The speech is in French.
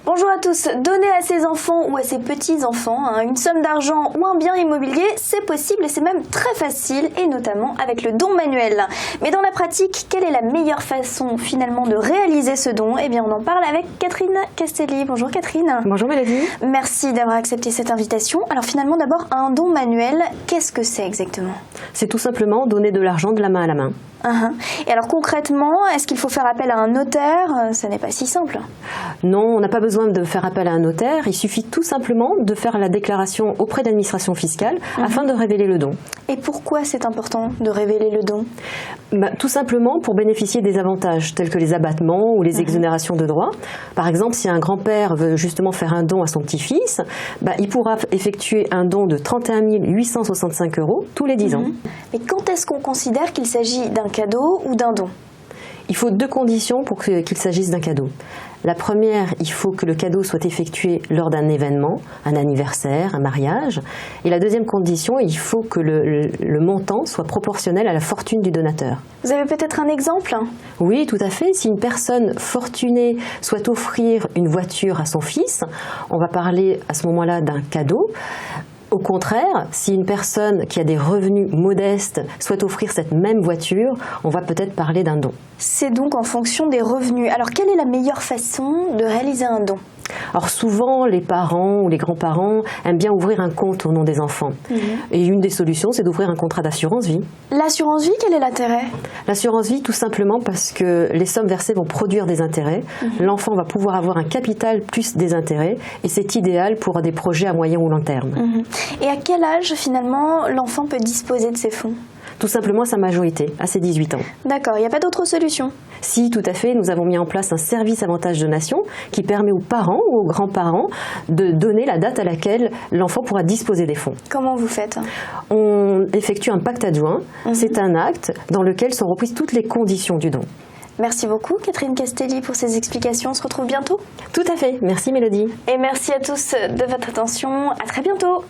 Bonjour à tous. Donner à ses enfants ou à ses petits-enfants une somme d'argent ou un bien immobilier, c'est possible et c'est même très facile, et notamment avec le don manuel. Mais dans la pratique, quelle est la meilleure façon finalement de réaliser ce don? Eh bien, on en parle avec Catherine Castelli. Bonjour Catherine. Bonjour Mélodie. Merci d'avoir accepté cette invitation. Alors finalement, d'abord, un don manuel, qu'est-ce que c'est exactement? C'est tout simplement donner de l'argent de la main à la main. Et alors concrètement, est-ce qu'il faut faire appel à un notaire? Ça n'est pas si simple. Non, on n'a pas besoin de faire appel à un notaire. Il suffit tout simplement de faire la déclaration auprès de l'administration fiscale afin de révéler le don. Et pourquoi c'est important de révéler le don? Tout simplement pour bénéficier des avantages tels que les abattements ou les exonérations de droits. Par exemple, si un grand-père veut justement faire un don à son petit-fils, il pourra effectuer un don de 31 865 € tous les 10 ans. Mais quand est-ce qu'on considère qu'il s'agit d'un cadeau ou d'un don? Il faut deux conditions pour qu'il s'agisse d'un cadeau. La première, il faut que le cadeau soit effectué lors d'un événement, un anniversaire, un mariage. Et la deuxième condition, il faut que le montant soit proportionnel à la fortune du donateur. Vous avez peut-être un exemple? Oui, tout à fait. Si une personne fortunée souhaite offrir une voiture à son fils, on va parler à ce moment-là d'un cadeau. Au contraire, si une personne qui a des revenus modestes souhaite offrir cette même voiture, on va peut-être parler d'un don. C'est donc en fonction des revenus. Alors, quelle est la meilleure façon de réaliser un don? Alors souvent, les parents ou les grands-parents aiment bien ouvrir un compte au nom des enfants. Et une des solutions, c'est d'ouvrir un contrat d'assurance vie. L'assurance vie, quel est l'intérêt? L'assurance vie, tout simplement parce que les sommes versées vont produire des intérêts. L'enfant va pouvoir avoir un capital plus des intérêts. Et c'est idéal pour des projets à moyen ou long terme. Et à quel âge, finalement, l'enfant peut disposer de ces fonds? Tout simplement à sa majorité, à ses 18 ans. D'accord, il n'y a pas d'autre solution? Si, tout à fait. Nous avons mis en place un service avantage donation qui permet aux parents ou aux grands-parents de donner la date à laquelle l'enfant pourra disposer des fonds. Comment vous faites? On effectue un pacte adjoint. C'est un acte dans lequel sont reprises toutes les conditions du don. Merci beaucoup Catherine Castelli pour ces explications. On se retrouve bientôt? Tout à fait. Merci Mélodie. Et merci à tous de votre attention. À très bientôt.